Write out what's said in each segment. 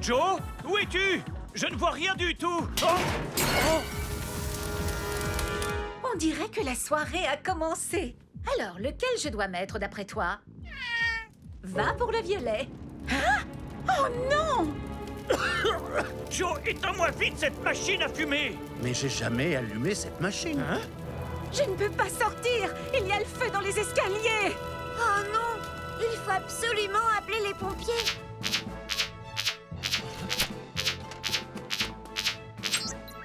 Joe, où es-tu? Je ne vois rien du tout. Oh! On dirait que la soirée a commencé. Alors, lequel je dois mettre d'après toi? Va pour le violet. Hein? Oh non! Joe, éteins-moi vite cette machine à fumer! Mais j'ai jamais allumé cette machine. Hein? Je ne peux pas sortir! Il y a le feu dans les escaliers! Oh non! Il faut absolument appeler les pompiers!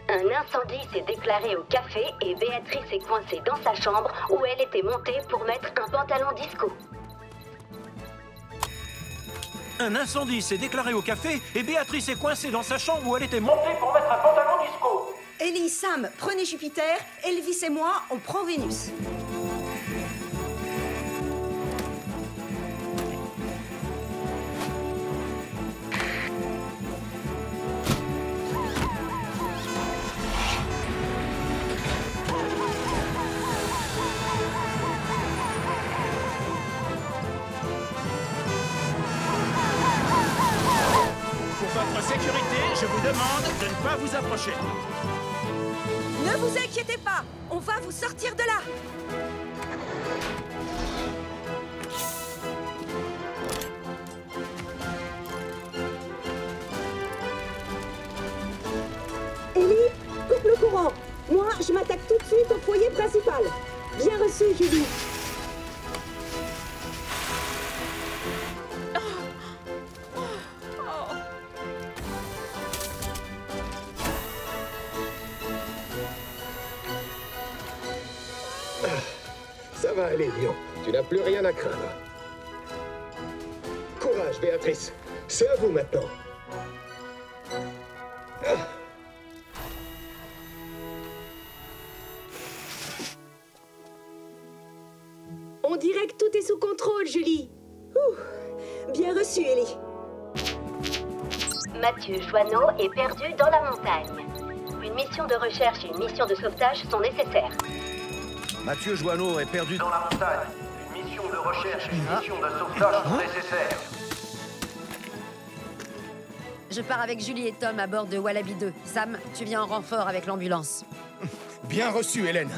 Un incendie s'est déclaré au café et Béatrice est coincée dans sa chambre où elle était montée pour mettre un pantalon disco. Un incendie s'est déclaré au café et Béatrice est coincée dans sa chambre où elle était montée pour mettre un pantalon disco. Ellie, Sam, prenez Jupiter, Elvis et moi, on prend Vénus. Je vous demande de ne pas vous approcher. Ne vous inquiétez pas, on va vous sortir de là. Ellie, coupe le courant. Moi, je m'attaque tout de suite au foyer principal. Bien reçu, Julie. Ça va aller, Lyon. Tu n'as plus rien à craindre. Courage, Béatrice. C'est à vous maintenant. On dirait que tout est sous contrôle, Julie. Ouh. Bien reçu, Ellie. Mathieu Joanneau est perdu dans la montagne. Une mission de recherche et une mission de sauvetage sont nécessaires. Mathieu Joanneau est perdu dans la montagne. Une mission de recherche et une mission de sauvetage sont nécessaires. Je pars avec Julie et Tom à bord de Wallaby 2. Sam, tu viens en renfort avec l'ambulance. Bien reçu, Hélène.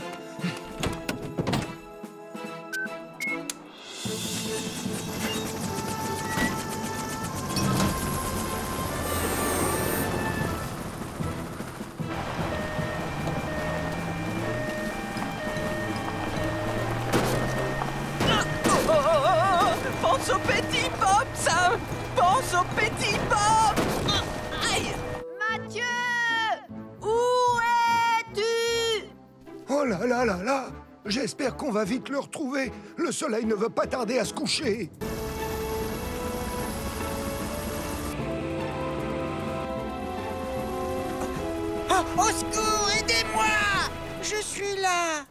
Pense au petit pop, Sam! Pense au petit pop! Aïe! Mathieu! Où es-tu? Oh là là là là! J'espère qu'on va vite le retrouver. Le soleil ne veut pas tarder à se coucher. Oh, au secours, aidez-moi! Je suis là!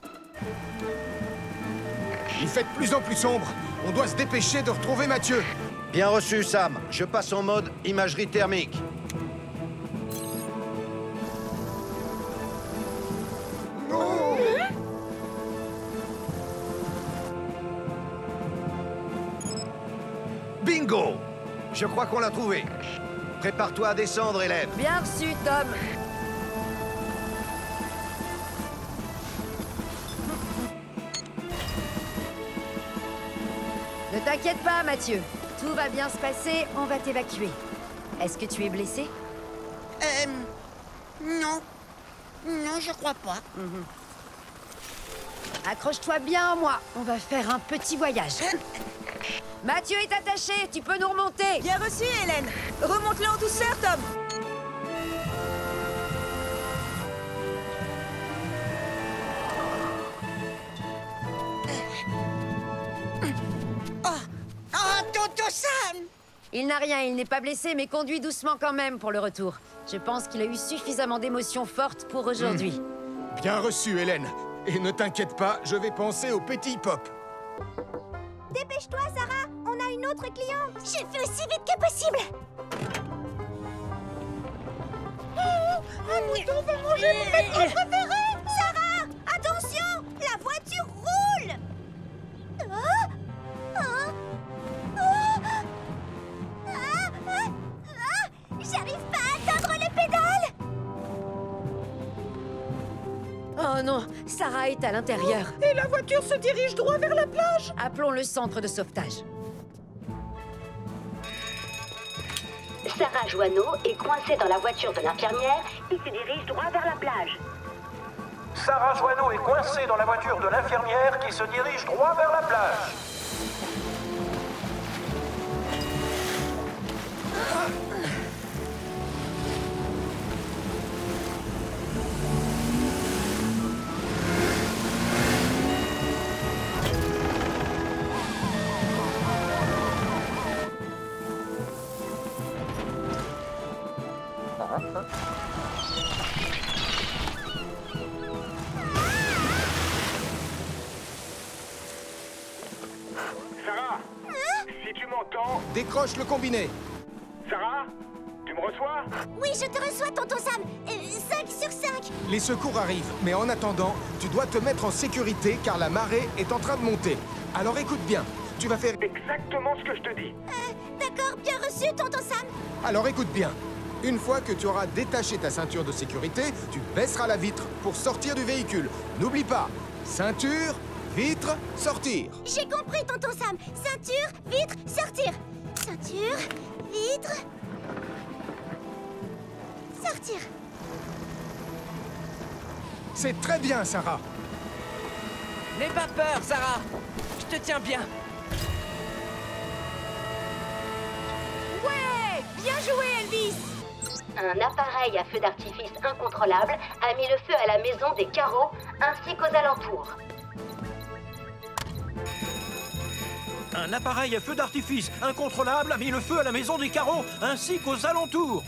Il fait de plus en plus sombre. On doit se dépêcher de retrouver Mathieu. Bien reçu, Sam. Je passe en mode imagerie thermique. Non! Bingo! Je crois qu'on l'a trouvé. Prépare-toi à descendre, élève. Bien reçu, Tom. Ne t'inquiète pas, Mathieu. Tout va bien se passer, on va t'évacuer. Est-ce que tu es blessé? Non. Non, je crois pas. Accroche-toi bien en moi, on va faire un petit voyage. Mathieu est attaché, tu peux nous remonter. Bien reçu, Hélène. Remonte-le en douceur, Tom. Tonton Sam! Il n'a rien, il n'est pas blessé, mais conduit doucement quand même pour le retour. Je pense qu'il a eu suffisamment d'émotions fortes pour aujourd'hui. Bien reçu, Hélène. Et ne t'inquiète pas, je vais penser au petit pop. Dépêche-toi, Sarah! On a une autre cliente! Je fais aussi vite que possible! Un mouton va manger mon vêtement préféré! Sarah! Attention! La voiture roule! J'arrive! Oh non, Sarah est à l'intérieur. Et la voiture se dirige droit vers la plage. Appelons le centre de sauvetage. Sarah Joanneau est coincée dans la voiture de l'infirmière et se dirige droit vers la plage. Sarah Joanneau est coincée dans la voiture de l'infirmière qui se dirige droit vers la plage. Sarah, si tu m'entends... Décroche le combiné. Sarah, tu me reçois? Oui, je te reçois, tonton Sam. 5 sur 5. Les secours arrivent, mais en attendant, tu dois te mettre en sécurité car la marée est en train de monter. Alors écoute bien, tu vas faire... Exactement ce que je te dis. D'accord, bien reçu, tonton Sam. Alors écoute bien. Une fois que tu auras détaché ta ceinture de sécurité, tu baisseras la vitre pour sortir du véhicule. N'oublie pas, ceinture, vitre, sortir. J'ai compris, tonton Sam. Ceinture, vitre, sortir. Ceinture, vitre... sortir. C'est très bien, Sarah. N'aie pas peur, Sarah. Je te tiens bien. Ouais, bien joué, Elvis. Un appareil à feu d'artifice incontrôlable a mis le feu à la maison des Carreaux ainsi qu'aux alentours. Un appareil à feu d'artifice incontrôlable a mis le feu à la maison des Carreaux ainsi qu'aux alentours.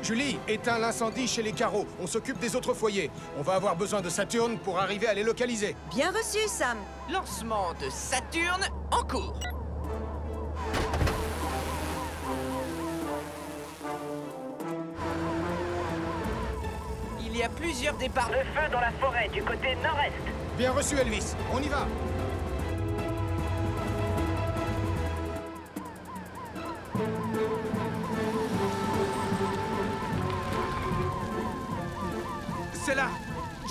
Julie, éteins l'incendie chez les Carreaux. On s'occupe des autres foyers. On va avoir besoin de Saturne pour arriver à les localiser. Bien reçu, Sam. Lancement de Saturne en cours. Il y a plusieurs départs De feu dans la forêt du côté nord-est. Bien reçu, Elvis. On y va. C'est là.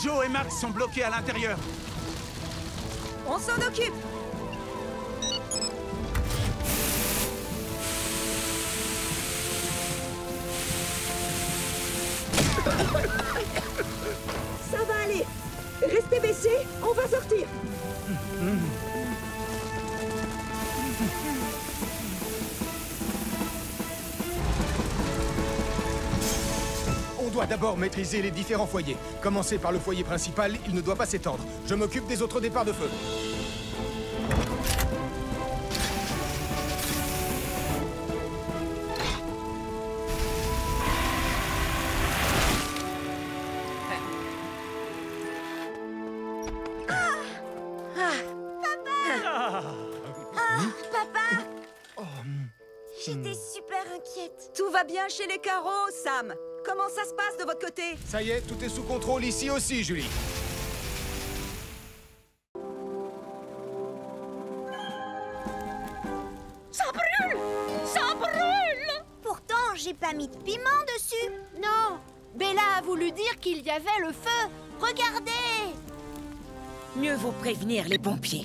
Joe et Max sont bloqués à l'intérieur. On s'en occupe. Ça va aller. Restez baissés, on va sortir. On doit d'abord maîtriser les différents foyers. Commencer par le foyer principal, il ne doit pas s'étendre. Je m'occupe des autres départs de feu. J'étais super inquiète. Tout va bien chez les Carreaux, Sam. Comment ça se passe de votre côté? Ça y est, tout est sous contrôle ici aussi, Julie. Ça brûle! Ça brûle! Pourtant, j'ai pas mis de piment dessus. Non, Bella a voulu dire qu'il y avait le feu. Regardez! Mieux vaut prévenir les pompiers.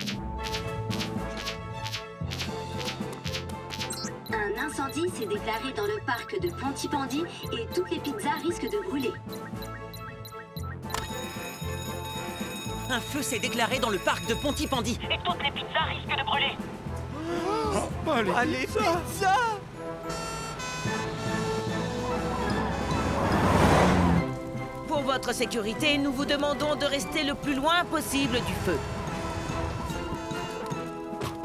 Un incendie s'est déclaré dans le parc de Pontypandy et toutes les pizzas risquent de brûler. Un feu s'est déclaré dans le parc de Pontypandy. Et toutes les pizzas risquent de brûler. Allez, pizza! Pour votre sécurité, nous vous demandons de rester le plus loin possible du feu.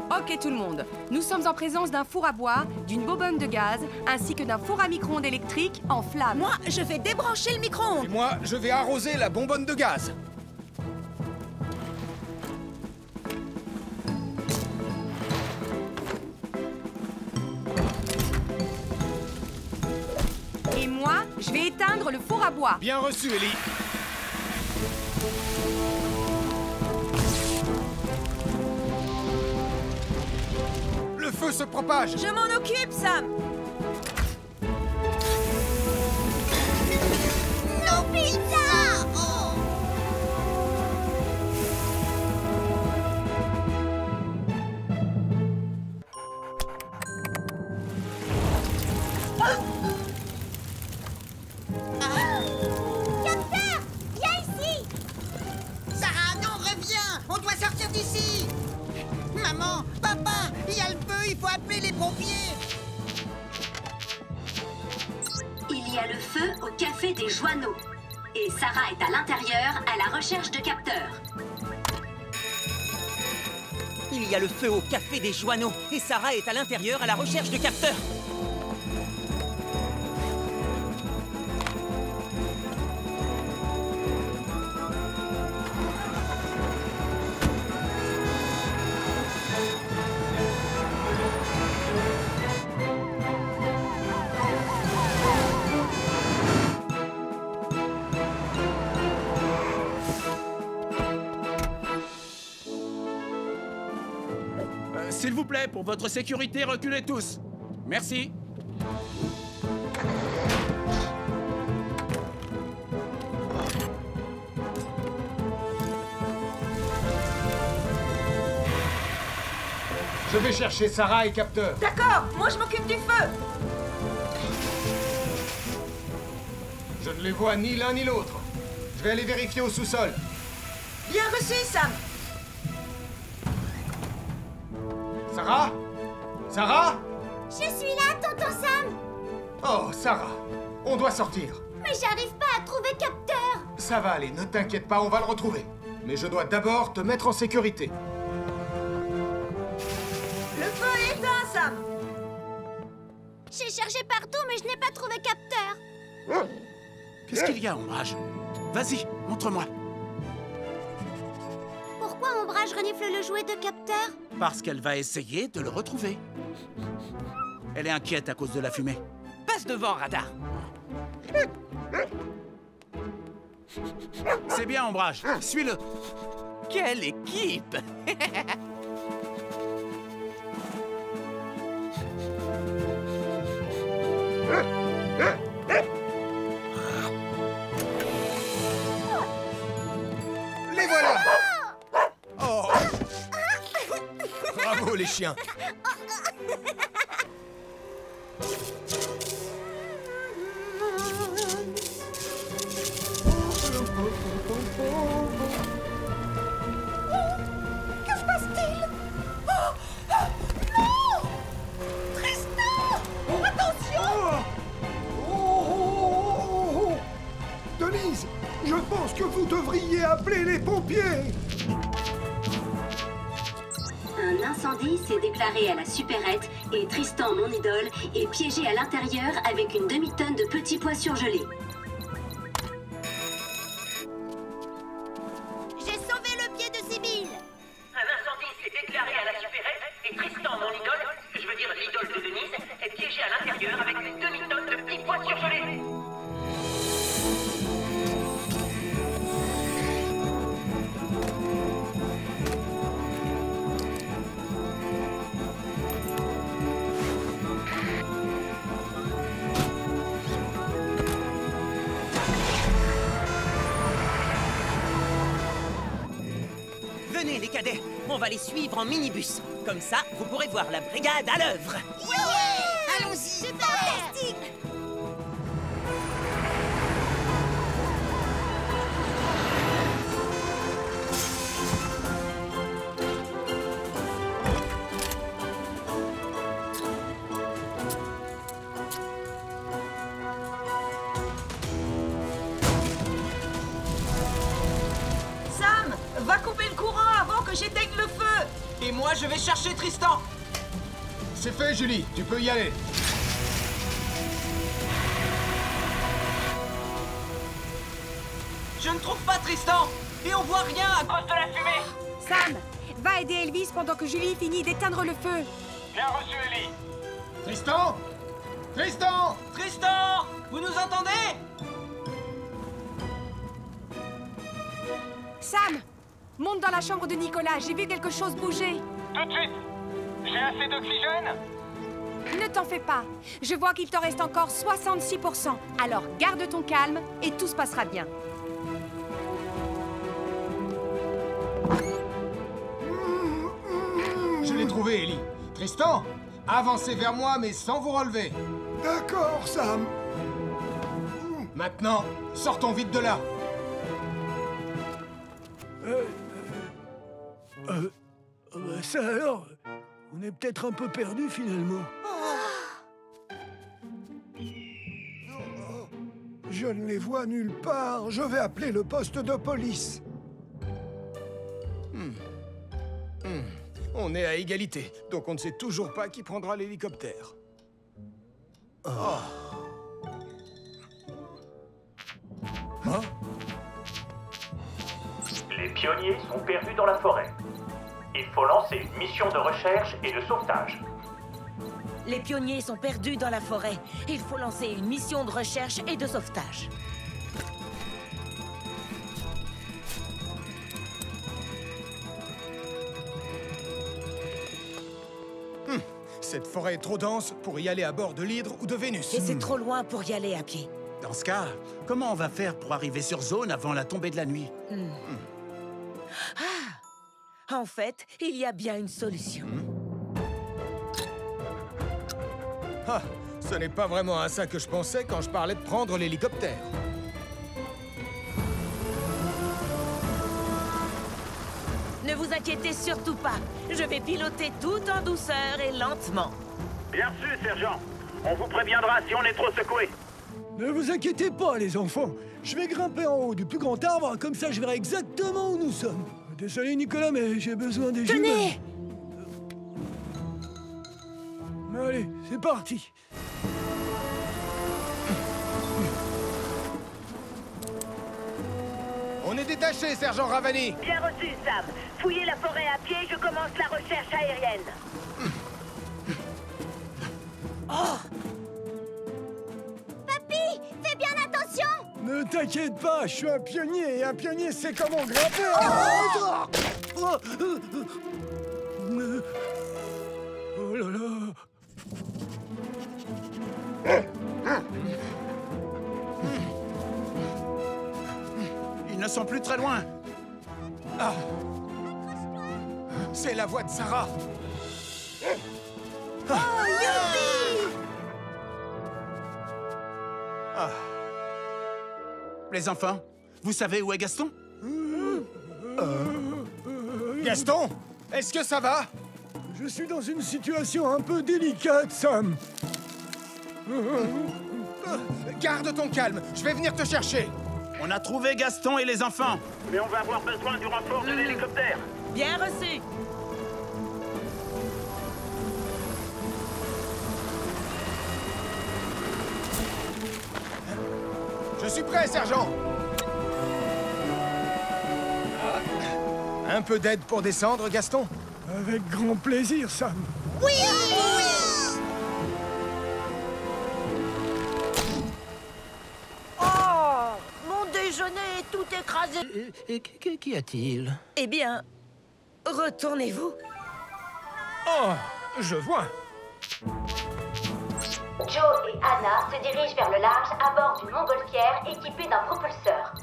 Ok tout le monde, nous sommes en présence d'un four à bois, d'une bobonne de gaz, ainsi que d'un four à micro-ondes électrique en flammes. Moi, je vais débrancher le micro-ondes. Et moi, je vais arroser la bonbonne de gaz. Il je vais éteindre le four à bois. Bien reçu, Ellie. Le feu se propage. Je m'en occupe, Sam. Nos pizzas! Oh. Capteur! Viens ici! Sarah, non, reviens! On doit sortir d'ici! Maman, papa, il y a le feu, il faut appeler les pompiers! Il y a le feu au café des Joanneaux. Et Sarah est à l'intérieur à la recherche de capteurs. Il y a le feu au café des Joanneaux et Sarah est à l'intérieur à la recherche de capteurs. S'il vous plaît, pour votre sécurité, reculez tous. Merci. Je vais chercher Sarah et Capteur. D'accord, moi je m'occupe du feu. Je ne les vois ni l'un ni l'autre. Je vais aller vérifier au sous-sol. Bien reçu, Sam. Sarah? Sarah? Je suis là, tonton Sam! Oh, Sarah, on doit sortir. Mais j'arrive pas à trouver Capteur! Ça va aller, ne t'inquiète pas, on va le retrouver. Mais je dois d'abord te mettre en sécurité. Le feu est éteint, Sam. J'ai cherché partout, mais je n'ai pas trouvé Capteur! Qu'est-ce qu'il y a, Ombrage? Vas-y, montre-moi. Pourquoi Ombrage renifle le jouet de Capteur? Parce qu'elle va essayer de le retrouver. Elle est inquiète à cause de la fumée. Passe devant, radar. C'est bien, Ombrage. Suis-le. Quelle équipe. Les voilà! Oh! Bravo, les chiens! Que se passe-t-il? Non! Tristan! Attention! Denise, je pense que vous devriez appeler les pompiers. Un incendie s'est déclaré à la supérette et Tristan, mon idole, est piégé à l'intérieur avec une demi-tonne de petits pois surgelés. J'ai sauvé le pied de Sibylle! Un incendie s'est déclaré à la supérette et Tristan, mon idole, je veux dire l'idole de Denise, est piégé à l'intérieur avec une demi-tonne de petits pois surgelés. Venez, les cadets, on va les suivre en minibus. Comme ça, vous pourrez voir la brigade à l'œuvre. Yeah! Allons-y! C'est fantastique! Sam, va couper le courant avant que j'éteigne le feu. Et moi, je vais chercher Tristan. C'est fait, Julie, tu peux y aller. Je ne trouve pas Tristan. Et on voit rien à cause de la fumée. Sam, va aider Elvis pendant que Julie finit d'éteindre le feu. Bien reçu, Ellie. Tristan? Tristan! Tristan! Vous nous entendez? Sam! Monte dans la chambre de Nicolas, j'ai vu quelque chose bouger. Tout de suite! J'ai assez d'oxygène? Ne t'en fais pas. Je vois qu'il t'en reste encore 66%. Alors garde ton calme et tout se passera bien. Je l'ai trouvé, Ellie. Tristan, avancez vers moi, mais sans vous relever. D'accord, Sam. Maintenant, sortons vite de là. Ça alors, on est peut-être un peu perdu finalement. Je ne les vois nulle part. Je vais appeler le poste de police. On est à égalité, donc on ne sait toujours pas qui prendra l'hélicoptère. Les pionniers sont perdus dans la forêt. Il faut lancer une mission de recherche et de sauvetage. Les pionniers sont perdus dans la forêt. Il faut lancer une mission de recherche et de sauvetage. Cette forêt est trop dense pour y aller à bord de l'Hydre ou de Vénus. Et c'est trop loin pour y aller à pied. Dans ce cas, comment on va faire pour arriver sur zone avant la tombée de la nuit? En fait, il y a bien une solution. Ce n'est pas vraiment à ça que je pensais quand je parlais de prendre l'hélicoptère. Ne vous inquiétez surtout pas. Je vais piloter tout en douceur et lentement. Bien sûr, sergent. On vous préviendra si on est trop secoué. Ne vous inquiétez pas, les enfants. Je vais grimper en haut du plus grand arbre, comme ça je verrai exactement où nous sommes. Désolé, Nicolas, mais j'ai besoin des jumelles. Tenez! Allez, c'est parti. On est détaché, sergent Ravani. Bien reçu, Sam. Fouillez la forêt à pied, je commence la recherche aérienne. Papy, fais bien attention! Ne t'inquiète pas, je suis un pionnier, et un pionnier sait comment grimper. Oh là là. Ils ne sont plus très loin. C'est la voix de Sarah. Les enfants, vous savez où est Gaston? Gaston, est-ce que ça va? Je suis dans une situation un peu délicate, Sam. Garde ton calme, je vais venir te chercher. On a trouvé Gaston et les enfants. Mais on va avoir besoin du renfort de l'hélicoptère. Bien reçu. Je suis prêt, sergent. Un peu d'aide pour descendre, Gaston? Avec grand plaisir, Sam. Oui! Oh! Mon déjeuner est tout écrasé. Et qu'y a-t-il? Eh bien, retournez-vous. Oh, je vois. Joe et Anna se dirigent vers le large à bord d'une montgolfière équipée d'un propulseur.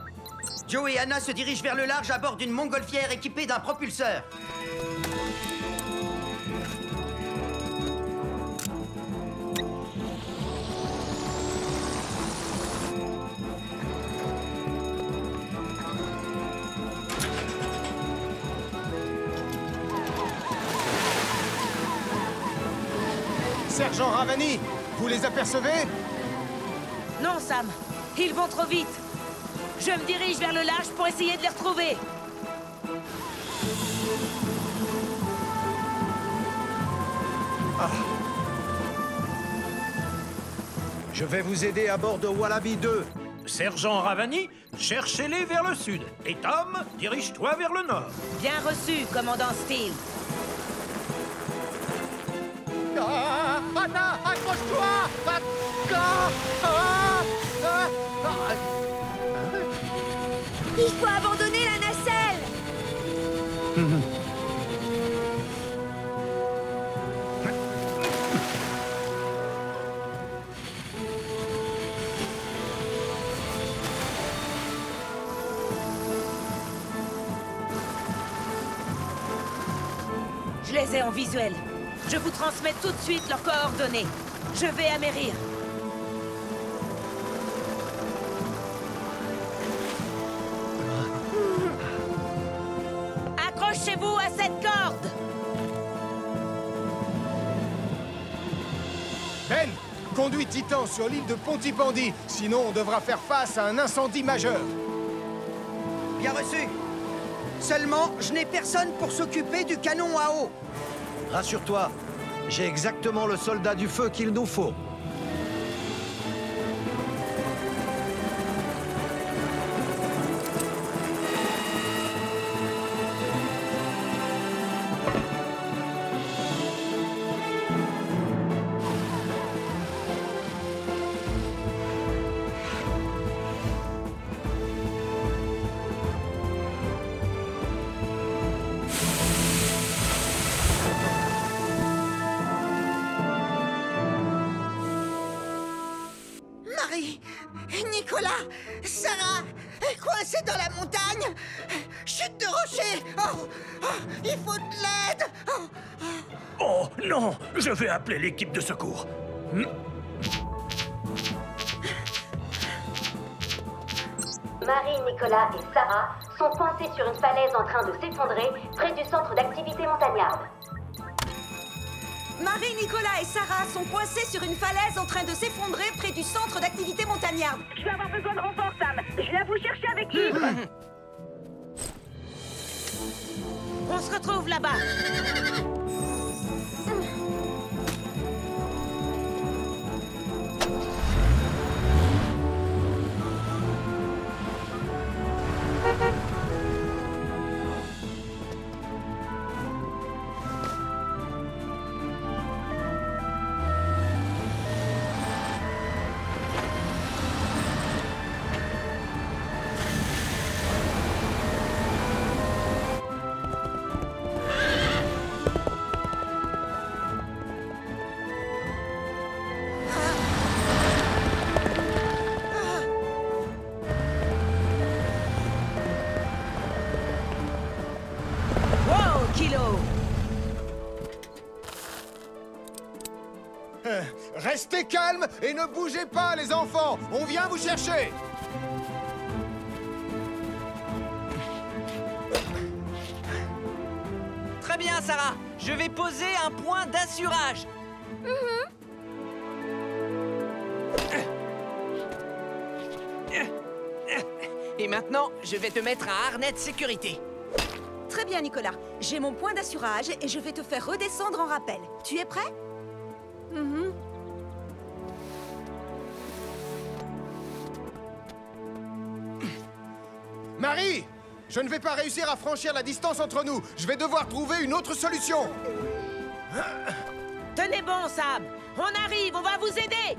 Joe et Anna se dirigent vers le large à bord d'une montgolfière équipée d'un propulseur. Sergent Ravani, vous les apercevez? Non, Sam. Ils vont trop vite. Je me dirige vers le large pour essayer de les retrouver. Je vais vous aider à bord de Wallaby 2. Sergent Ravani, cherchez-les vers le sud. Et Tom, dirige-toi vers le nord. Bien reçu, commandant Steele. Anna, accroche-toi! Il faut abandonner la nacelle. Je les ai en visuel. Je vous transmets tout de suite leurs coordonnées. Je vais amérir. Accrochez-vous à cette corde! Ben, conduis Titan sur l'île de Pontypandy, sinon on devra faire face à un incendie majeur. Bien reçu. Seulement, je n'ai personne pour s'occuper du canon à eau. Rassure-toi, j'ai exactement le soldat du feu qu'il nous faut. Marie, Nicolas, Sarah, coincés dans la montagne. Chute de rocher. Il faut de l'aide. Oh non, je vais appeler l'équipe de secours. Marie, Nicolas et Sarah sont coincés sur une falaise en train de s'effondrer près du centre d'activité montagnarde. Marie, Nicolas et Sarah sont coincés sur une falaise en train de s'effondrer près du centre d'activité montagnarde. Je vais avoir besoin de renfort, Sam. Je viens vous chercher avec lui. On se retrouve là-bas. Restez calmes et ne bougez pas, les enfants. On vient vous chercher. Très bien, Sarah. Je vais poser un point d'assurage. Et maintenant, je vais te mettre un harnais de sécurité. Très bien, Nicolas. J'ai mon point d'assurage et je vais te faire redescendre en rappel. Tu es prêt? Marie, je ne vais pas réussir à franchir la distance entre nous. Je vais devoir trouver une autre solution. Tenez bon, Sam. On arrive, on va vous aider.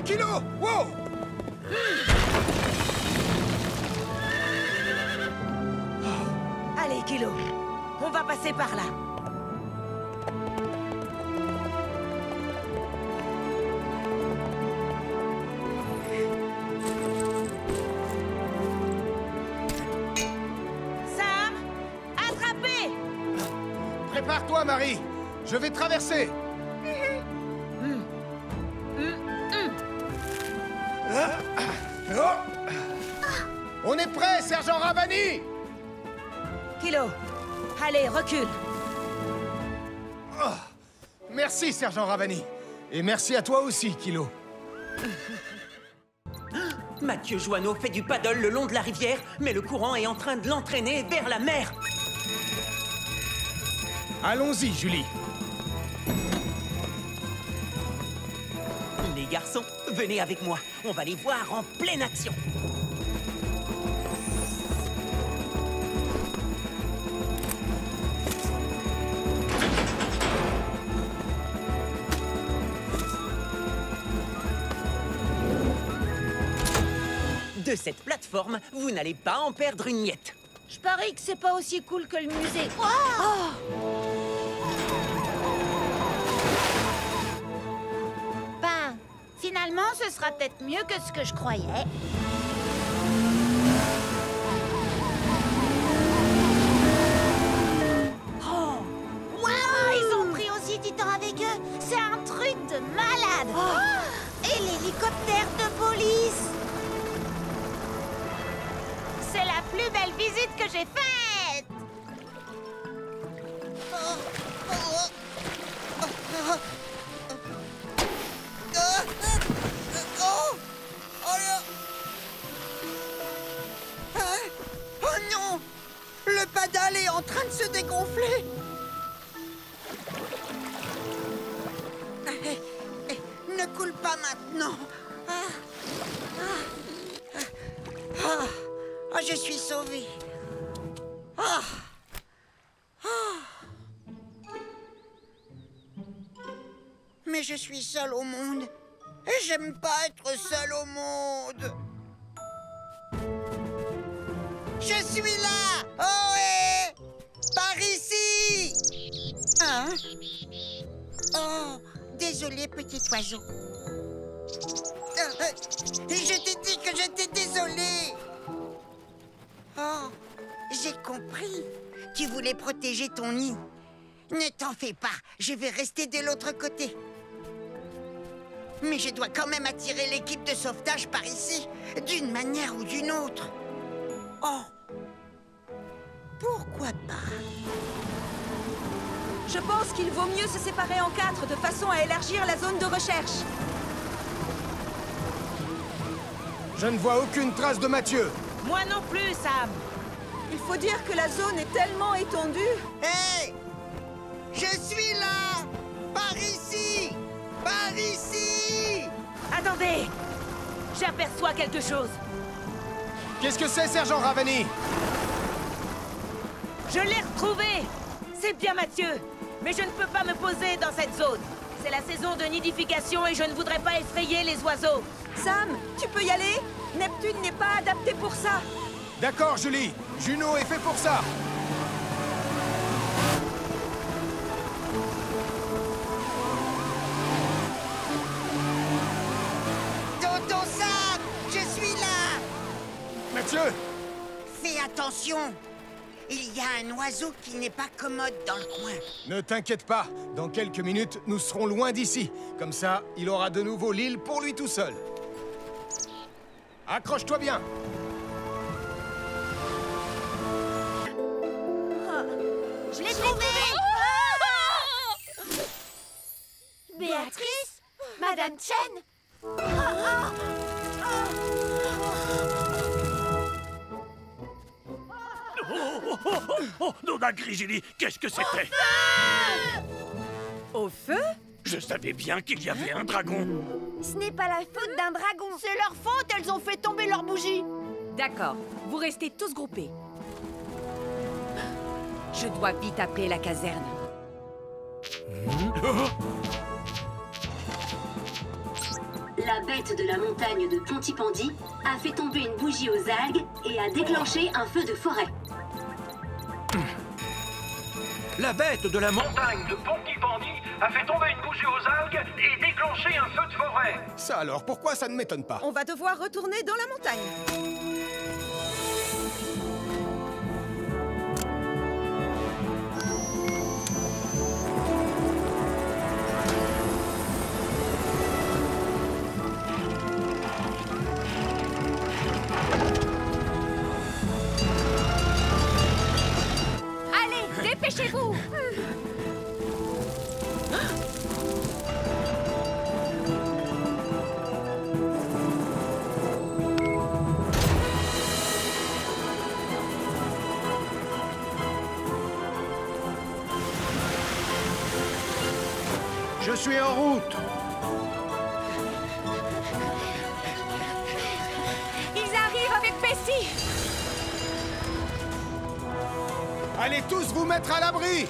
Kilo, wow! Allez, Kilo. On va passer par là. Sam, attrapez! Prépare-toi, Marie. Je vais traverser. On est prêt, sergent Ravanni! Kilo, allez, recule. Merci, sergent Ravanni. Et merci à toi aussi, Kilo. Mathieu Joanneau fait du paddle le long de la rivière, mais le courant est en train de l'entraîner vers la mer. Allons-y, Julie. Les garçons, venez avec moi. On va les voir en pleine action. De cette plateforme, vous n'allez pas en perdre une miette. Je parie que c'est pas aussi cool que le musée. Ben, finalement, ce sera peut-être mieux que ce que je croyais. Ils ont pris aussi du temps avec eux. C'est un truc de malade. Et l'hélicoptère de police. C'est la plus belle visite que j'ai faite. Oh non! Le padal est en train de se dégonfler. Ne coule pas maintenant. Je suis sauvée. Mais je suis seule au monde. Et j'aime pas être seule au monde. Je suis là! Ohé! Par ici! Hein? Oh, désolé, petit oiseau. Je t'ai dit que j'étais désolée. Oh, j'ai compris. Tu voulais protéger ton nid. Ne t'en fais pas, je vais rester de l'autre côté. Mais je dois quand même attirer l'équipe de sauvetage par ici, d'une manière ou d'une autre. Oh, pourquoi pas? Je pense qu'il vaut mieux se séparer en 4 de façon à élargir la zone de recherche. Je ne vois aucune trace de Mathieu. Moi non plus, Sam. Il faut dire que la zone est tellement étendue. Hé! Je suis là! Par ici! Par ici! Attendez! J'aperçois quelque chose. Qu'est-ce que c'est, sergent Ravani? Je l'ai retrouvé! C'est bien Mathieu, mais je ne peux pas me poser dans cette zone. C'est la saison de nidification et je ne voudrais pas effrayer les oiseaux. Sam, tu peux y aller? Neptune n'est pas adapté pour ça. D'accord, Julie. Juno est fait pour ça. Tonton Sam, je suis là! Mathieu! Fais attention! Il y a un oiseau qui n'est pas commode dans le coin. Ne t'inquiète pas. Dans quelques minutes, nous serons loin d'ici. Comme ça, il aura de nouveau l'île pour lui tout seul. Accroche-toi bien. Je l'ai trouvé! Béatrice? Madame Chen? Oh, non, Julie, qu'est-ce que c'était? Au feu? Je savais bien qu'il y avait un dragon. Ce n'est pas la faute d'un dragon. C'est leur faute, elles ont fait tomber leur bougie. D'accord, vous restez tous groupés. Je dois vite appeler la caserne. La bête de la montagne de Pontypandy a fait tomber une bougie aux algues et a déclenché un feu de forêt. La bête de la montagne de Pontypandy a fait tomber une bougie aux algues et déclenché un feu de forêt. Ça alors, pourquoi ça ne m'étonne pas? On va devoir retourner dans la montagne. Allez, dépêchez-vous! Je suis en route. Ils arrivent avec Bessie. Allez tous vous mettre à l'abri!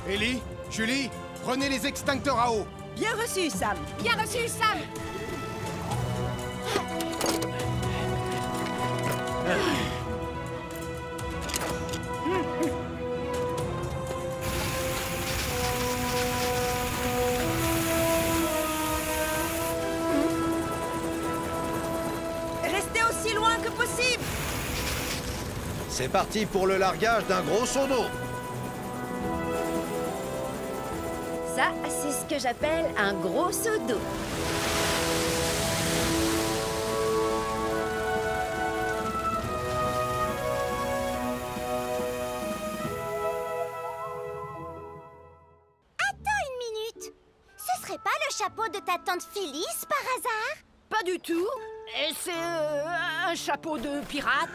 Ellie, Julie, prenez les extincteurs à eau. Bien reçu, Sam. Bien reçu, Sam! Restez aussi loin que possible. C'est parti pour le largage d'un gros seau d'eau. Ça, c'est ce que j'appelle un gros seau d'eau. Chapeau de ta tante Phyllis, par hasard? Pas du tout. Et c'est un chapeau de pirate.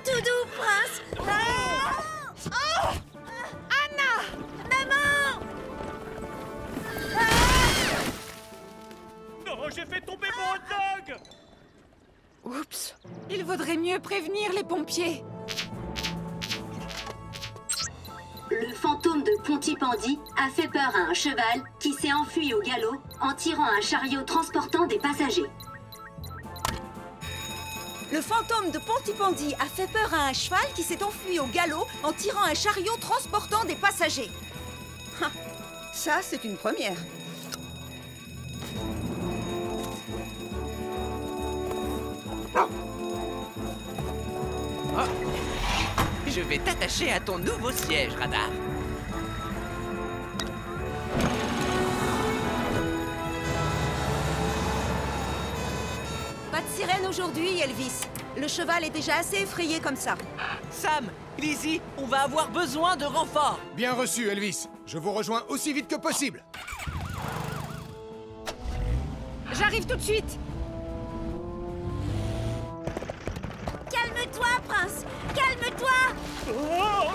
Tout doux, prince. Anna! Maman! Non, j'ai fait tomber mon hot dog! Oups, il vaudrait mieux prévenir les pompiers. Le fantôme de Pontypandy a fait peur à un cheval qui s'est enfui au galop en tirant un chariot transportant des passagers. Le fantôme de Pontypandy a fait peur à un cheval qui s'est enfui au galop en tirant un chariot transportant des passagers. Ça, c'est une première. Oh. Je vais t'attacher à ton nouveau siège, Radar. Pas de sirène aujourd'hui, Elvis. Le cheval est déjà assez effrayé comme ça. Sam, Lizzie, on va avoir besoin de renforts. Bien reçu, Elvis. Je vous rejoins aussi vite que possible. J'arrive tout de suite. Calme-toi, prince. Calme-toi. Oh,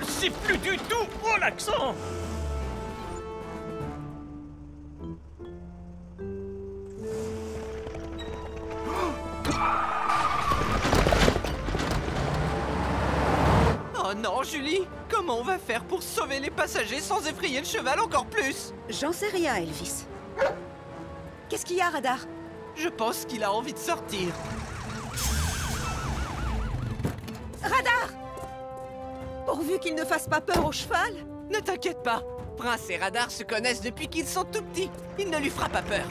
c'est plus du tout mon accent. Oh non, Julie! Comment on va faire pour sauver les passagers sans effrayer le cheval encore plus? J'en sais rien, Elvis. Qu'est-ce qu'il y a, Radar? Je pense qu'il a envie de sortir. Radar! Pourvu qu'il ne fasse pas peur au cheval. Ne t'inquiète pas. Prince et Radar se connaissent depuis qu'ils sont tout petits. Il ne lui fera pas peur.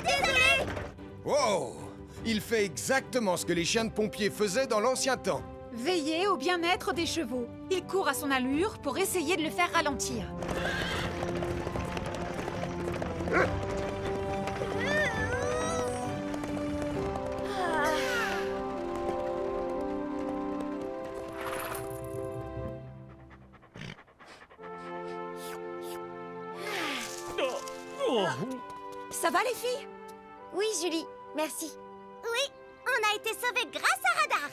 Désolé! Wow! Il fait exactement ce que les chiens de pompiers faisaient dans l'ancien temps. Veiller au bien-être des chevaux. Il court à son allure pour essayer de le faire ralentir. Ça va, les filles? Oui, Julie, merci. Oui, on a été sauvés grâce à Radar.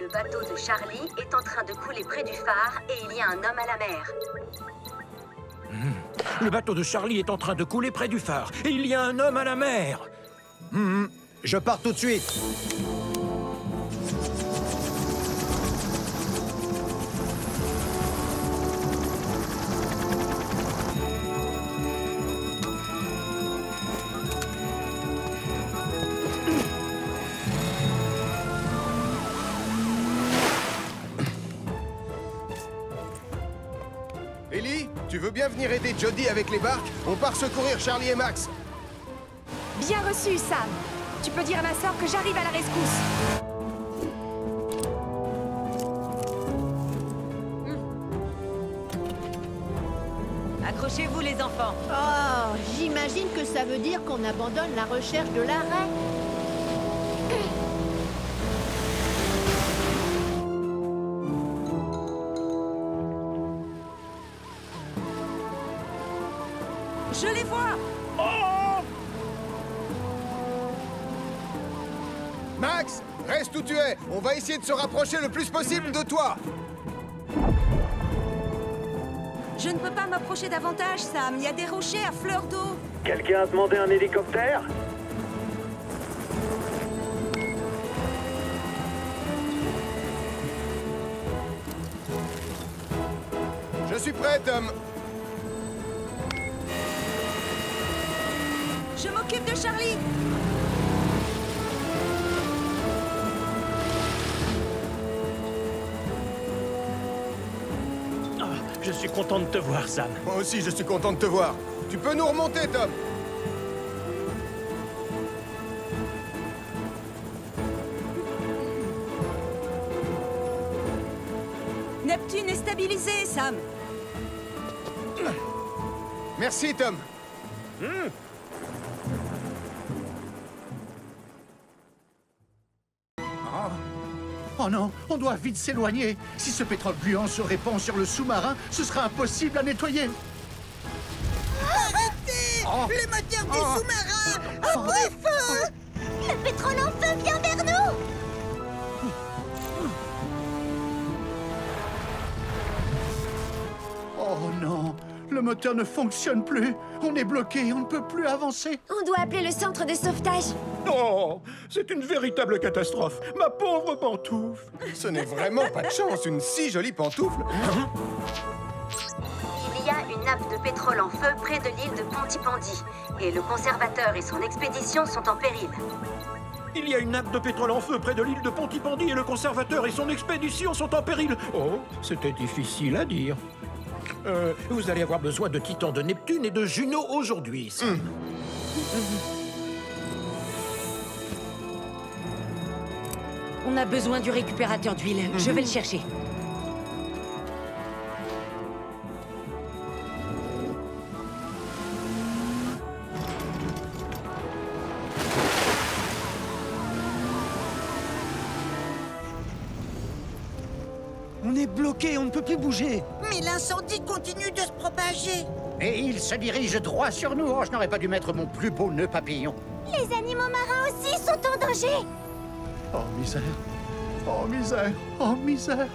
Le bateau de Charlie est en train de couler près du phare et il y a un homme à la mer. Le bateau de Charlie est en train de couler près du phare et il y a un homme à la mer. Je pars tout de suite. Ellie, tu veux bien venir aider Jody avec les barques? On part secourir Charlie et Max. Bien reçu, Sam. Tu peux dire à ma sœur que j'arrive à la rescousse. Accrochez-vous, les enfants. Oh, j'imagine que ça veut dire qu'on abandonne la recherche de l'arrêt. Je les vois! Max, reste où tu es. On va essayer de se rapprocher le plus possible de toi. Je ne peux pas m'approcher davantage, Sam. Il y a des rochers à fleur d'eau. Quelqu'un a demandé un hélicoptère? Je suis prêt, Tom. Je m'occupe de Charlie. Je suis content de te voir, Sam. Moi aussi, je suis content de te voir. Tu peux nous remonter, Tom? Neptune est stabilisé, Sam. Merci, Tom. Oh non, on doit vite s'éloigner. Si ce pétrole gluant se répand sur le sous-marin, ce sera impossible à nettoyer. Arrêtez! Le moteur du sous-marin a pris feu! Le pétrole en feu vient vers nous! Oh non, le moteur ne fonctionne plus. On est bloqué, on ne peut plus avancer. On doit appeler le centre de sauvetage. Oh, c'est une véritable catastrophe. Ma pauvre pantoufle. Ce n'est vraiment pas de chance, une si jolie pantoufle. Il y a une nappe de pétrole en feu près de l'île de Pontypandy. Et le conservateur et son expédition sont en péril. Il y a une nappe de pétrole en feu près de l'île de Pontypandy et le conservateur et son expédition sont en péril. Oh, c'était difficile à dire. Vous allez avoir besoin de Titan de Neptune et de Juno aujourd'hui. On a besoin du récupérateur d'huile. Je vais le chercher. On est bloqué, on ne peut plus bouger. Mais l'incendie continue de se propager. Et il se dirige droit sur nous. Oh, je n'aurais pas dû mettre mon plus beau nœud papillon. Les animaux marins aussi sont en danger. Oh, misère. Oh, misère. Oh, misère.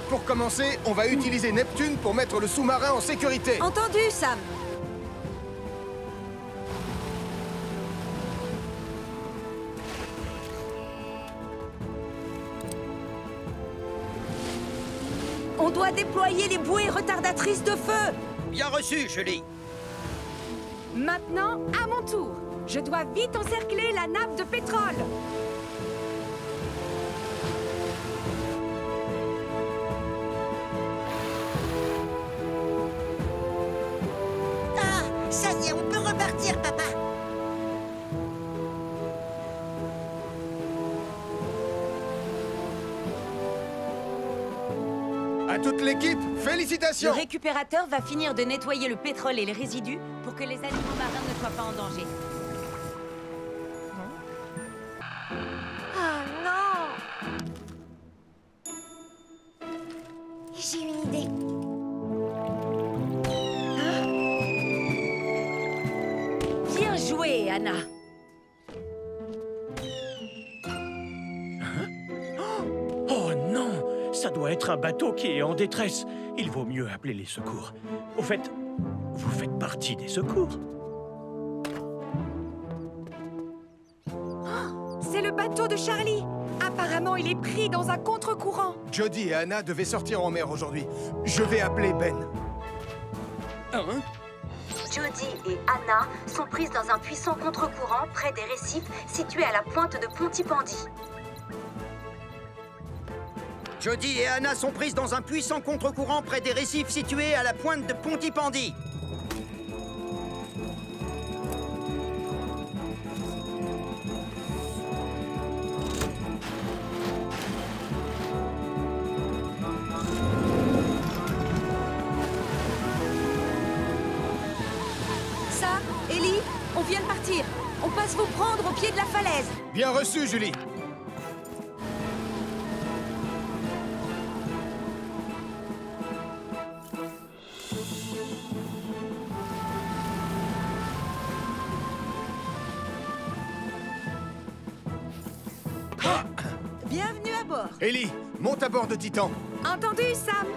Pour commencer, on va utiliser Neptune pour mettre le sous-marin en sécurité. Entendu, Sam. On doit déployer les bouées retardatrices de feu. Bien reçu, Julie. Maintenant, à mon tour. Je dois vite encercler la nappe de pétrole. Ah, ça y est, on peut repartir, papa. À toute l'équipe, Le félicitations. récupérateur va finir de nettoyer le pétrole et les résidus pour que les animaux marins ne soient pas en danger. Oh non! J'ai une idée. Bien joué, Anna. Oh non, ça doit être un bateau qui est en détresse. Il vaut mieux appeler les secours. Au fait, vous faites partie des secours. C'est le bateau de Charlie. Apparemment, il est pris dans un contre-courant. Jody et Anna devaient sortir en mer aujourd'hui. Je vais appeler Ben. Jody et Anna sont prises dans un puissant contre-courant près des récifs situés à la pointe de Pontypandy. Jody et Anna sont prises dans un puissant contre-courant près des récifs situés à la pointe de Pontypandy. Sam, Ellie, on vient de partir. On passe vous prendre au pied de la falaise. Bien reçu, Julie. Bienvenue à bord. Ellie, monte à bord de Titan. Entendu, Sam?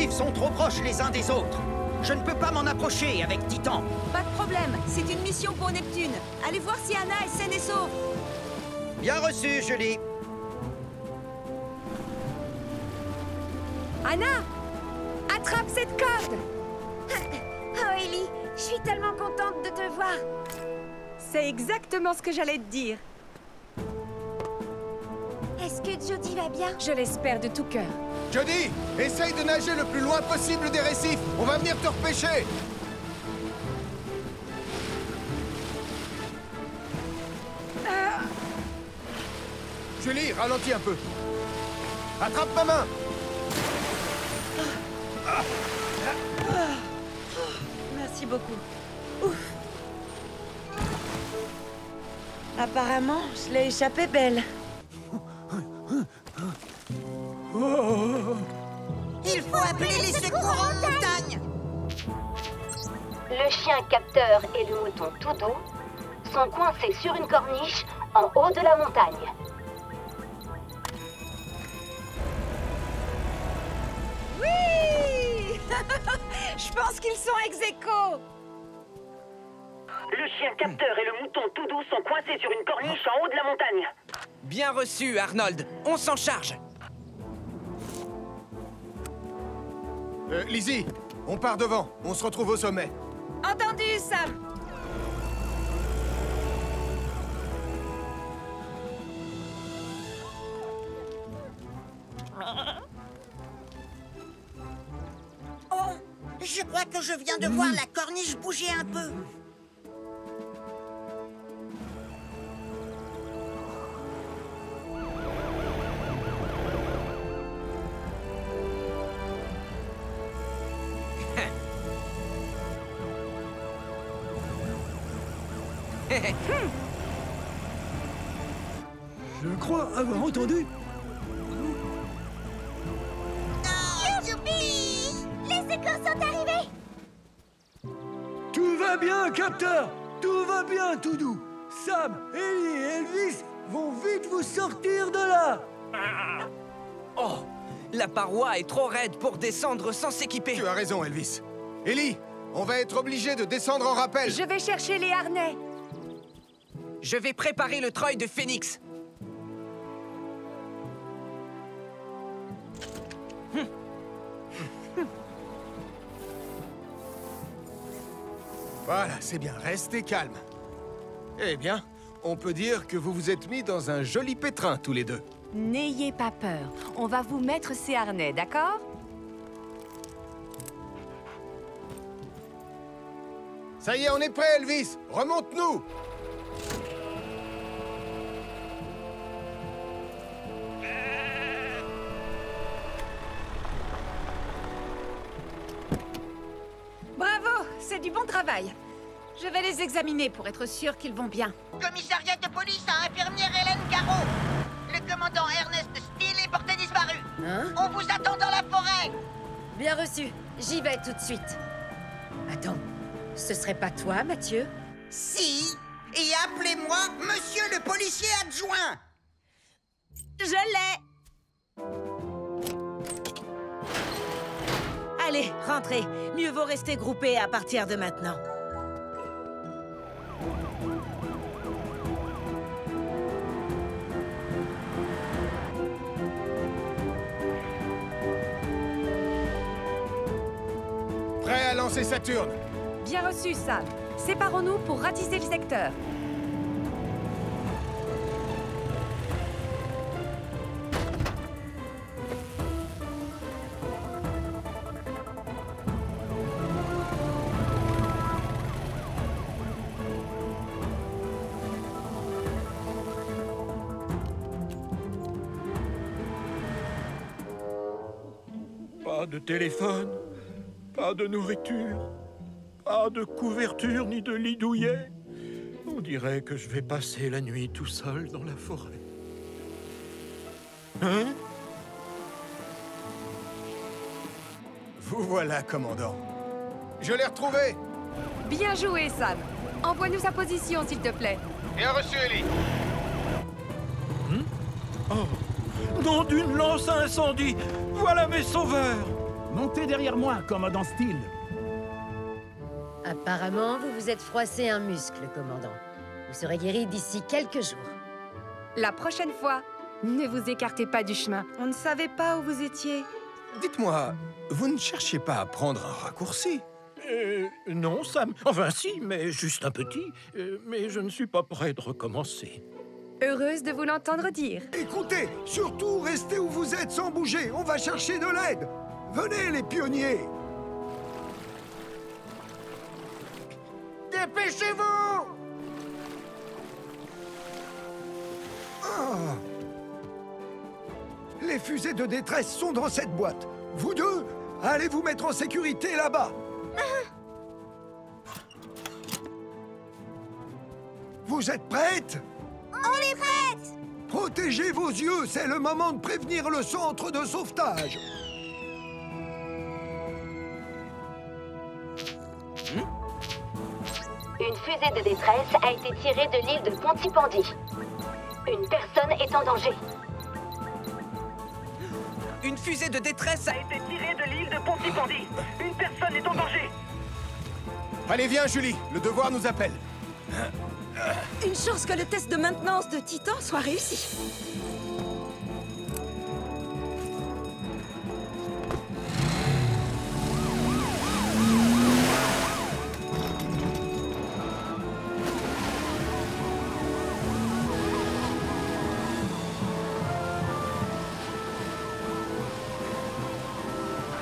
récifs sont trop proches les uns des autres. Je ne peux pas m'en approcher avec Titan. Pas de problème, c'est une mission pour Neptune. Allez voir si Anna est saine et sauve. Bien reçu, Julie. Anna, attrape cette corde. Oh, Ellie, je suis tellement contente de te voir. C'est exactement ce que j'allais te dire. Est-ce que Jody va bien? Je l'espère de tout cœur. Jody, essaye de nager le plus loin possible des récifs. On va venir te repêcher. Julie, ralentis un peu. Attrape ma main. Merci beaucoup. Ouf. Apparemment, je l'ai échappé belle. Il faut appeler les secours en montagne. Le chien capteur et le mouton Toudou sont coincés sur une corniche en haut de la montagne. Oui. Je pense qu'ils sont ex-aequo. Le chien capteur et le mouton Toudou sont coincés sur une corniche en haut de la montagne. Bien reçu, Arnold. On s'en charge. Lizzie, on part devant. On se retrouve au sommet. Entendu, Sam. Oh, je crois que je viens de voir la corniche bouger un peu. Je crois avoir entendu. Youpi! Les échos sont arrivés! Tout va bien, capteur. Tout va bien, Toudou. Sam, Ellie et Elvis vont vite vous sortir de là. Oh, la paroi est trop raide pour descendre sans s'équiper. Tu as raison, Elvis. Ellie, on va être obligé de descendre en rappel. Je vais chercher les harnais. Je vais préparer le treuil de Phénix. Voilà, c'est bien. Restez calme. Eh bien, on peut dire que vous vous êtes mis dans un joli pétrin, tous les deux. N'ayez pas peur. On va vous mettre ces harnais, d'accord? Ça y est, on est prêt, Elvis. Remonte-nous. Bravo, c'est du bon travail. Je vais les examiner pour être sûr qu'ils vont bien. Commissariat de police à infirmière Hélène Garot. Le commandant Ernest Steele est porté disparu. Hein? On vous attend dans la forêt. Bien reçu. J'y vais tout de suite. Attends, ce serait pas toi, Mathieu? Si. Et appelez-moi Monsieur le policier adjoint. Je l'ai. Allez, rentrez. Mieux vaut rester groupés à partir de maintenant. Prêt à lancer Saturne. Bien reçu, Sam. Séparons-nous pour ratisser le secteur. Pas de téléphone, pas de nourriture, pas de couverture ni de lit douillet. On dirait que je vais passer la nuit tout seul dans la forêt. Hein? Vous voilà, commandant. Je l'ai retrouvé. Bien joué, Sam. Envoie-nous sa position, s'il te plaît. Bien reçu, Ellie. Oh, nom d'une lance à incendie! Voilà mes sauveurs! Montez derrière moi, commandant Steele. Apparemment, vous vous êtes froissé un muscle, commandant. Vous serez guéri d'ici quelques jours. La prochaine fois, ne vous écartez pas du chemin. On ne savait pas où vous étiez. Dites-moi, vous ne cherchez pas à prendre un raccourci? Non, Sam. Enfin, si, mais juste un petit. Mais je ne suis pas prêt de recommencer. Heureuse de vous l'entendre dire. Écoutez, surtout restez où vous êtes sans bouger. On va chercher de l'aide. Venez, les pionniers. Dépêchez-vous! Ah. Les fusées de détresse sont dans cette boîte. Vous deux, allez vous mettre en sécurité là-bas. Vous êtes prêtes? On est prêtes! Protégez vos yeux, c'est le moment de prévenir le centre de sauvetage. Une fusée de détresse a été tirée de l'île de Pontypandy. Une personne est en danger. Une fusée de détresse a été tirée de l'île de Pontypandy. Une personne est en danger. Allez, viens, Julie. Le devoir nous appelle. Une chance que le test de maintenance de Titan soit réussi.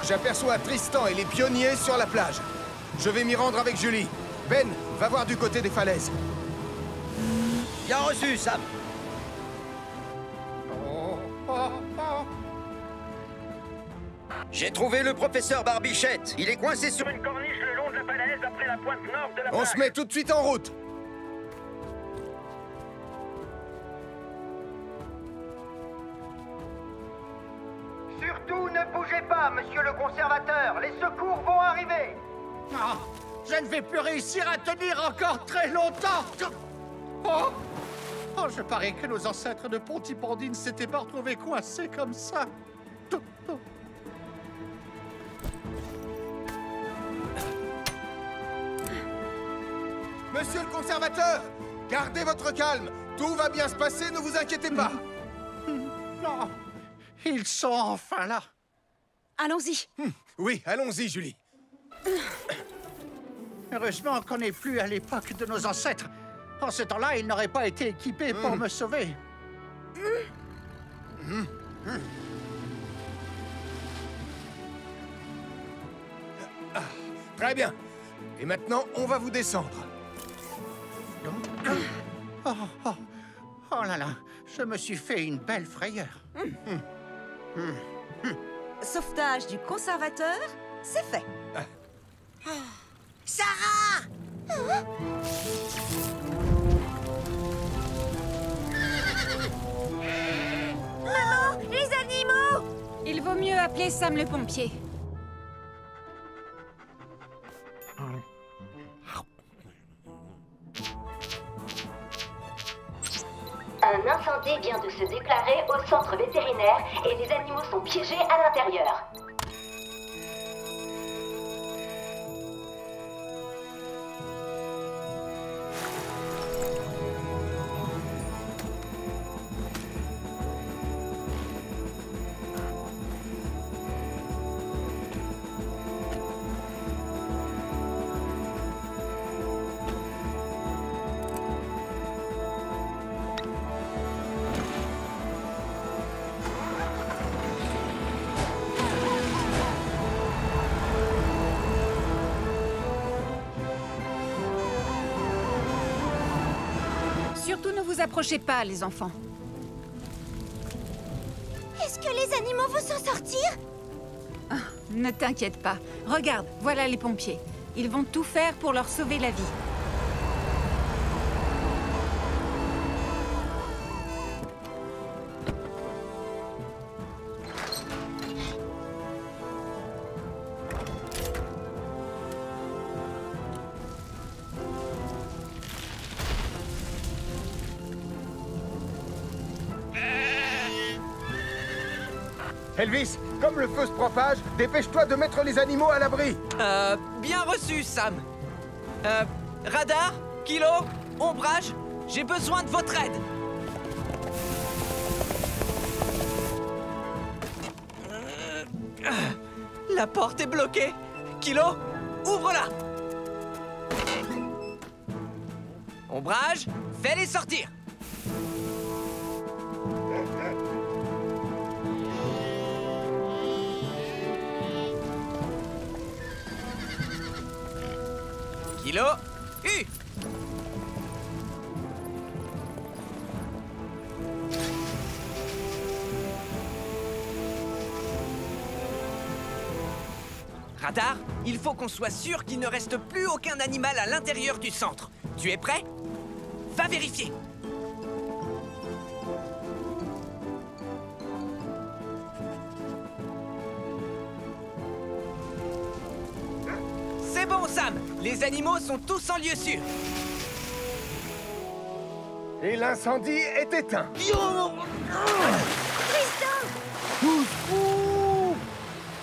J'aperçois Tristan et les pionniers sur la plage. Je vais m'y rendre avec Julie. Ben, va voir du côté des falaises. Bien reçu, Sam. J'ai trouvé le professeur Barbichette. Il est coincé sur Une corniche le long de la falaise après la pointe nord de la On se met tout de suite en route. Surtout ne bougez pas, monsieur le conservateur. Les secours vont arriver. Ah, je ne vais plus réussir à tenir encore très longtemps. Oh, oh, je parie que nos ancêtres de Pontypandy ne s'étaient pas retrouvés coincés comme ça. Monsieur le conservateur, gardez votre calme. Tout va bien se passer, ne vous inquiétez pas. Non, ils sont enfin là. Allons-y. Oui, allons-y, Julie. Heureusement qu'on n'est plus à l'époque de nos ancêtres. En ce temps-là, ils n'auraient pas été équipés pour me sauver. Très bien. Et maintenant, on va vous descendre. Oh, oh, oh là là, je me suis fait une belle frayeur. Sauvetage du conservateur, c'est fait. Sarah! Maman, les animaux! Il vaut mieux appeler Sam le pompier. Un incendie vient de se déclarer au centre vétérinaire et les animaux sont piégés à l'intérieur. Surtout ne vous approchez pas, les enfants. Est-ce que les animaux vont s'en sortir? Ah, ne t'inquiète pas. Regarde, voilà les pompiers. Ils vont tout faire pour leur sauver la vie. Elvis, comme le feu se propage, dépêche-toi de mettre les animaux à l'abri. Bien reçu, Sam. Radar, Kilo, Ombrage, j'ai besoin de votre aide. La porte est bloquée. Kilo, ouvre-la. Ombrage, fais-les sortir. Kilo, Radar, il faut qu'on soit sûr qu'il ne reste plus aucun animal à l'intérieur du centre. Tu es prêt? Va vérifier. C'est bon, Sam. Les animaux sont tous en lieu sûr. Et l'incendie est éteint. Tristan!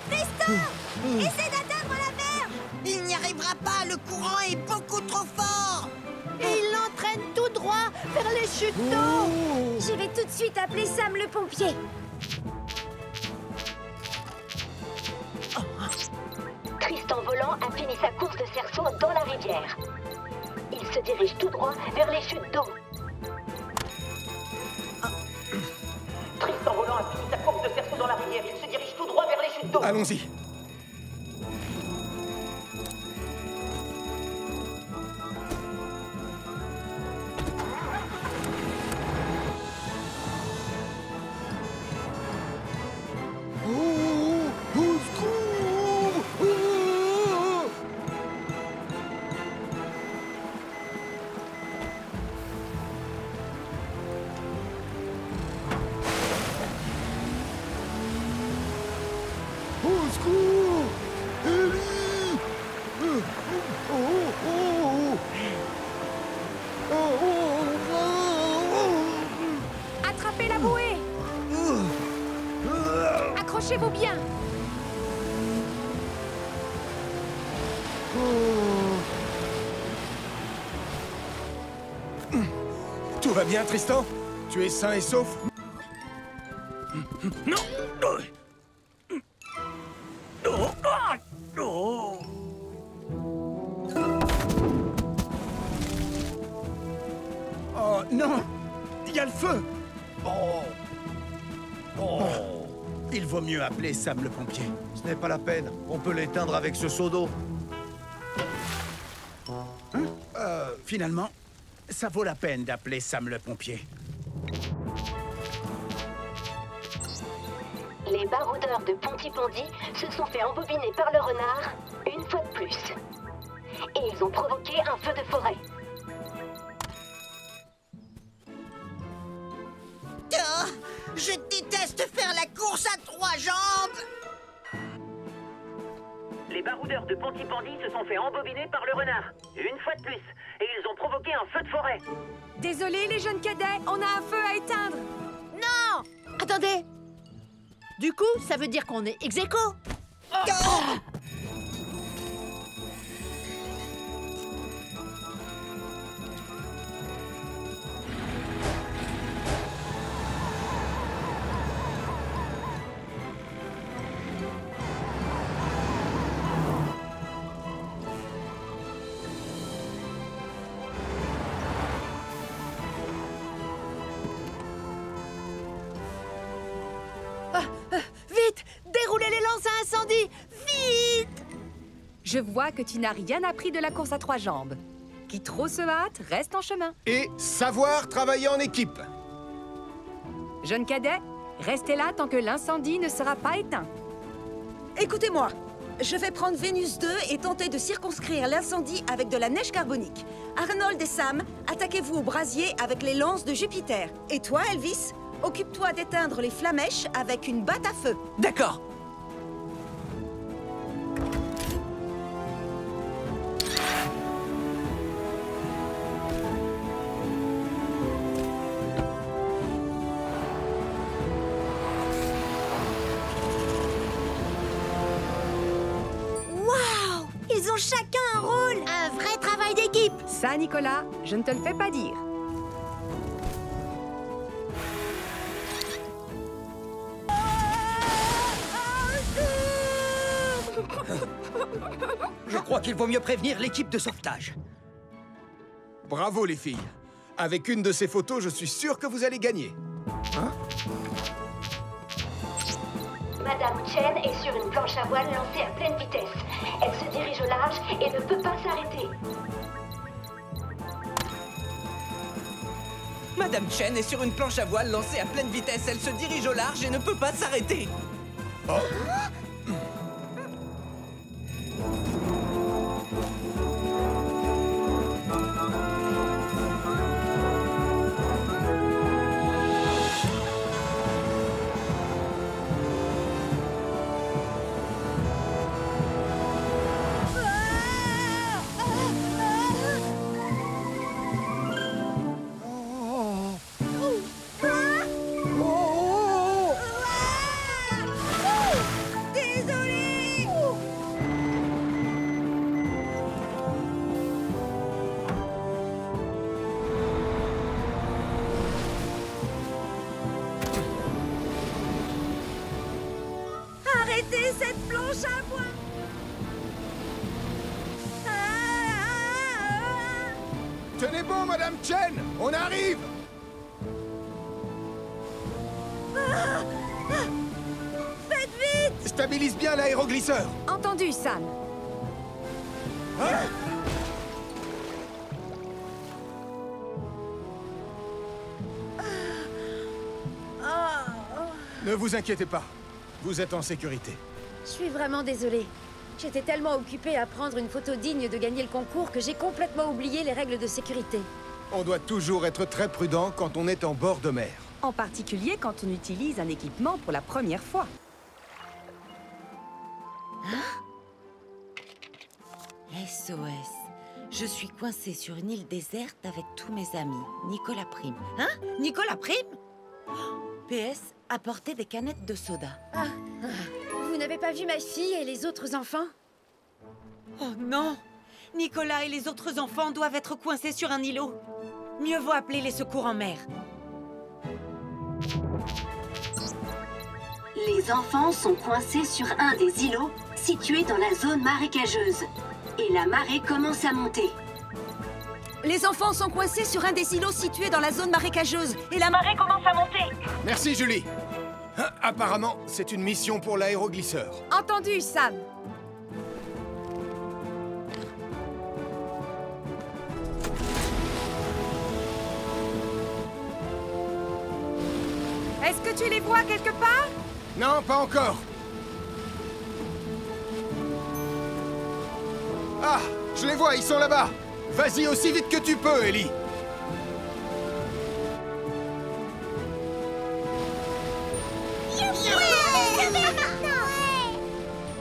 Tristan! Essaie d'atteindre la mer! Il n'y arrivera pas, le courant est beaucoup trop fort. Et il l'entraîne tout droit vers les chutes d'eau. Je vais tout de suite appeler Sam le pompier. Tristan Volant a fini sa course de cerceau dans la rivière. Il se dirige tout droit vers les chutes d'eau. Tristan Volant a fini sa course de cerceau dans la rivière. Il se dirige tout droit vers les chutes d'eau. Allons-y. Attrapez la bouée! Accrochez-vous bien! Tout va bien, Tristan? Tu es sain et sauf? Non! Oh non! Il y a le feu! Il vaut mieux appeler Sam le pompier. Ce n'est pas la peine. On peut l'éteindre avec ce seau d'eau. Finalement, ça vaut la peine d'appeler Sam le pompier. Les baroudeurs de Pontypandy se sont fait embobiner par le renard une fois de plus. Et ils ont provoqué un feu de forêt. Oh, je déteste faire la course à 3 jambes. Les baroudeurs de Pontypandy se sont fait embobiner par le renard une fois de plus. Et ils ont provoqué un feu de forêt. Désolé les jeunes cadets, on a un feu à éteindre. Non! Attendez! Du coup, ça veut dire qu'on est ex-aequo. Vite! Déroulez les lances à incendie! Vite! Je vois que tu n'as rien appris de la course à 3 jambes. Qui trop se hâte, reste en chemin. Et savoir travailler en équipe. Jeunes cadets, restez là tant que l'incendie ne sera pas éteint. Écoutez-moi, je vais prendre Vénus 2 et tenter de circonscrire l'incendie avec de la neige carbonique. Arnold et Sam, attaquez-vous au brasier avec les lances de Jupiter. Et toi, Elvis, occupe-toi d'éteindre les flamèches avec une batte à feu. D'accord. Ils ont chacun un rôle. Un vrai travail d'équipe. Ça, Nicolas, je ne te le fais pas dire. Je crois qu'il vaut mieux prévenir l'équipe de sauvetage. Bravo les filles. Avec une de ces photos, je suis sûr que vous allez gagner. Hein? Madame Chen est sur une planche à voile lancée à pleine vitesse. Elle se dirige au large et ne peut pas s'arrêter. Madame Chen est sur une planche à voile lancée à pleine vitesse. Elle se dirige au large et ne peut pas s'arrêter. Oh. Arrêtez cette planche à voile. Tenez bon, Madame Chen, on arrive. Faites vite. Stabilise bien l'aéroglisseur. Entendu, Sam. Ne vous inquiétez pas, vous êtes en sécurité. Je suis vraiment désolée. J'étais tellement occupée à prendre une photo digne de gagner le concours que j'ai complètement oublié les règles de sécurité. On doit toujours être très prudent quand on est en bord de mer. En particulier quand on utilise un équipement pour la première fois. SOS. Je suis coincée sur une île déserte avec tous mes amis. Nicolas Prime. Hein? Nicolas Prime? PS, apportez des canettes de soda. Vous n'avez pas vu ma fille et les autres enfants? Oh non! Nicolas et les autres enfants doivent être coincés sur un îlot. Mieux vaut appeler les secours en mer. Les enfants sont coincés sur un des îlots situés dans la zone marécageuse. Et la marée commence à monter. Les enfants sont coincés sur un des îlots situés dans la zone marécageuse. Et la marée commence à monter. Merci, Julie. Apparemment, c'est une mission pour l'aéroglisseur. Entendu, Sam. Est-ce que tu les vois quelque part? Non, pas encore. Ah, je les vois, ils sont là-bas. Vas-y aussi vite que tu peux, Ellie.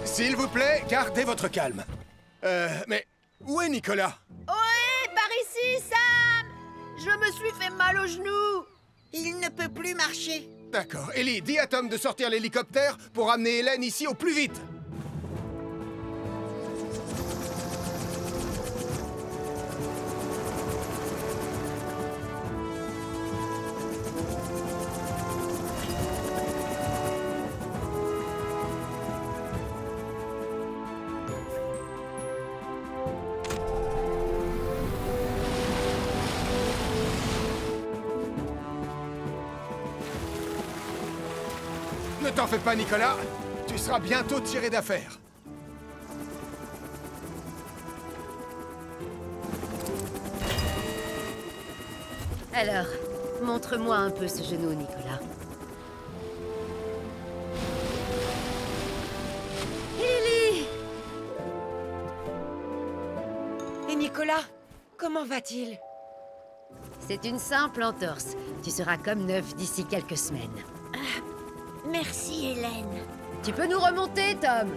S'il vous plaît, gardez votre calme. Mais où est Nicolas? Ohé, par ici, Sam. Je me suis fait mal au genou. Il ne peut plus marcher. D'accord. Ellie, dis à Tom de sortir l'hélicoptère pour amener Hélène ici au plus vite. Ne t'en fais pas, Nicolas. Tu seras bientôt tiré d'affaire. Alors, montre-moi un peu ce genou, Nicolas. Lily! Et Nicolas, comment va-t-il? C'est une simple entorse. Tu seras comme neuf d'ici quelques semaines. Merci, Hélène. Tu peux nous remonter, Tom?